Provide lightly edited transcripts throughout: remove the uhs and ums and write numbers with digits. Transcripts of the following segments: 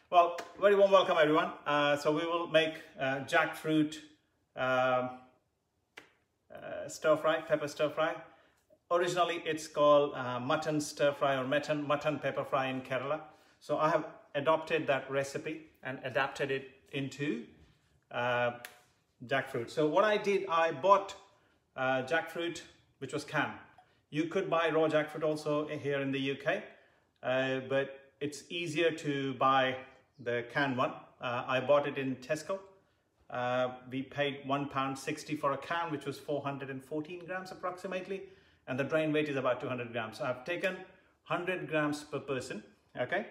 Well, very warm welcome everyone. So we will make jackfruit stir fry, pepper stir fry. Originally it's called mutton stir fry or mutton pepper fry in Kerala. So I have adopted that recipe and adapted it into jackfruit. So what I did, I bought jackfruit which was canned. You could buy raw jackfruit also here in the UK, but it's easier to buy the canned one. I bought it in Tesco. We paid £1.60 for a can, which was 414 grams approximately, and the drain weight is about 200 grams. So I've taken 100 grams per person. Okay,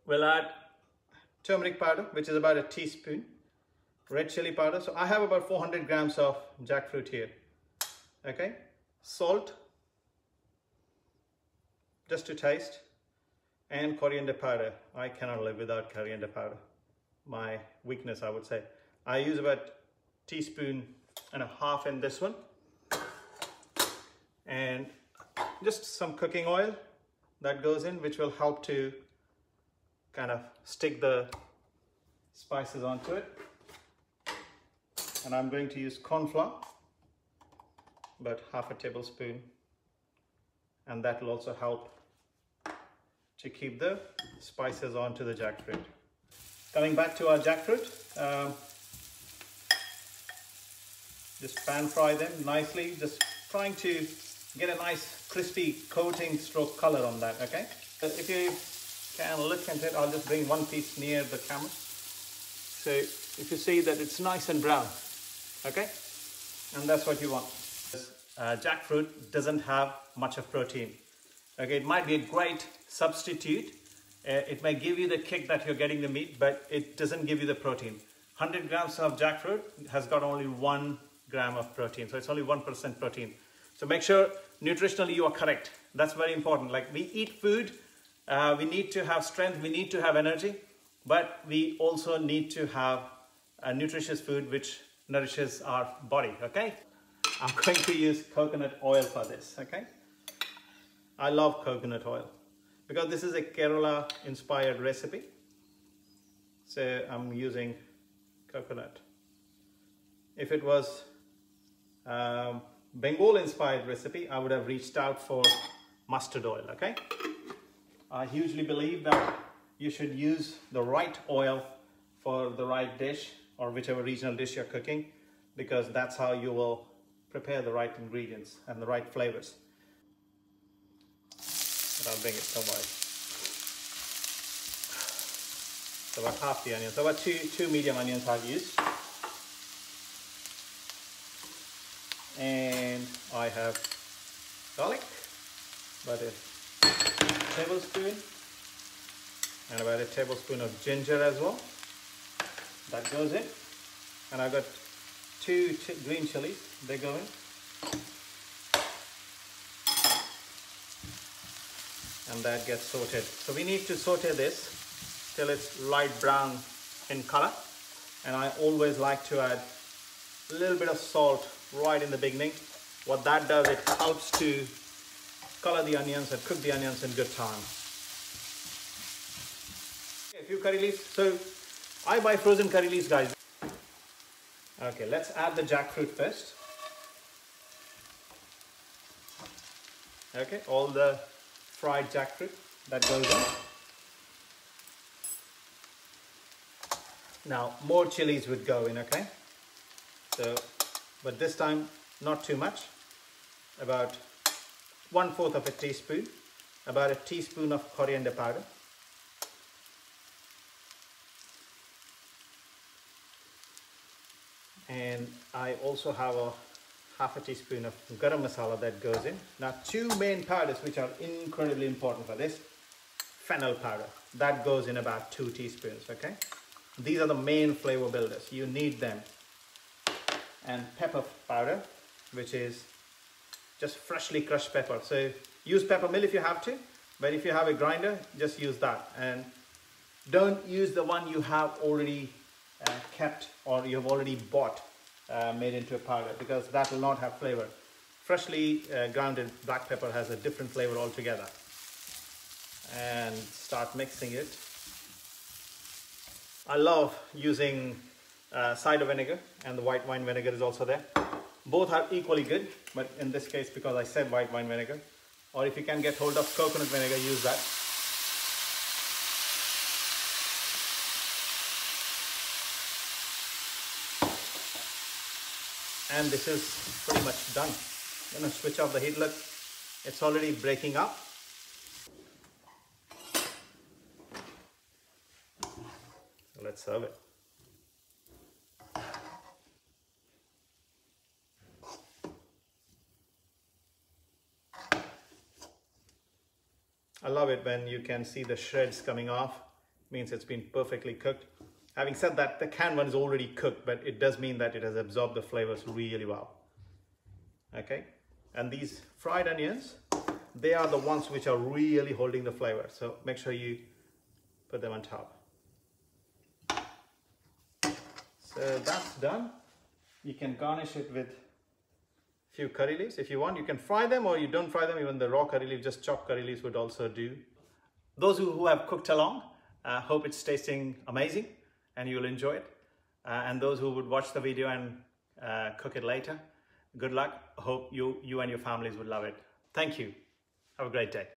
we'll add turmeric powder, which is about a teaspoon, red chilli powder. So I have about 400 grams of jackfruit here. Okay, salt just to taste, and coriander powder. I cannot live without coriander powder. My weakness, I would say. I use about a teaspoon and a half in this one, and just some cooking oil that goes in, which will help to kind of stick the spices onto it. And I'm going to use corn flour, about half a tablespoon, and that will also help to keep the spices onto the jackfruit. Coming back to our jackfruit, just pan fry them nicely, just trying to get a nice crispy coating stroke color on that. Okay, if you can look into it, I'll just bring one piece near the camera. So if you see that it's nice and brown, okay, and that's what you want. Jackfruit doesn't have much of protein. Okay, it might be a great substitute. It may give you the kick that you're getting the meat, but it doesn't give you the protein. 100 grams of jackfruit has got only 1 gram of protein, so it's only 1% protein. So make sure nutritionally you are correct. That's very important. Like, we eat food, we need to have strength, we need to have energy, but we also need to have a nutritious food which nourishes our body. Okay, I'm going to use coconut oil for this. Okay, I love coconut oil because this is a Kerala inspired recipe. So I'm using coconut. If it was Bengal inspired recipe, I would have reached out for mustard oil. Okay, I hugely believe that you should use the right oil for the right dish or whichever regional dish you're cooking, because that's how you will prepare the right ingredients and the right flavors. But I'll bring it, don't worry. So about half the onion. So about two medium onions I've used. And I have garlic, about a tablespoon, and about a tablespoon of ginger as well. That goes in. And I've got 2 green chilies, they go in. And that gets sauteed. So we need to saute this till it's light brown in color. And I always like to add a little bit of salt right in the beginning. What that does, it helps to color the onions and cook the onions in good time. A few curry leaves. So I buy frozen curry leaves, guys. Okay, let's add the jackfruit first. Okay, all the fried jackfruit that goes in. Now more chilies would go in. Okay, so but this time not too much, about 1/4 of a teaspoon, about a teaspoon of coriander powder, and I also have a half a teaspoon of garam masala that goes in. Now 2 main powders which are incredibly important for this. Fennel powder, that goes in about 2 teaspoons. Okay, these are the main flavor builders, you need them. And pepper powder, which is just freshly crushed pepper. So use pepper mill if you have to, but if you have a grinder, just use that. And don't use the one you have already kept or you've already bought made into a powder, because that will not have flavor. Freshly grounded black pepper has a different flavor altogether. And start mixing it I love using cider vinegar, and the white wine vinegar is also there. Both are equally good, but in this case, because I said white wine vinegar, or if you can get hold of coconut vinegar, use that. And this is pretty much done. I'm going to switch off the heat. Look, it's already breaking up. So let's serve it. I love it when you can see the shreds coming off. It means it's been perfectly cooked. Having said that, the canned one is already cooked, but it does mean that it has absorbed the flavors really well. Okay, and these fried onions, they are the ones which are really holding the flavor. So make sure you put them on top. So that's done. You can garnish it with a few curry leaves if you want. You can fry them, or you don't fry them. Even the raw curry leaves, just chopped curry leaves would also do. Those who have cooked along, hope it's tasting amazing and you'll enjoy it. And those who would watch the video and cook it later, good luck. Hope you and your families would love it. Thank you. Have a great day.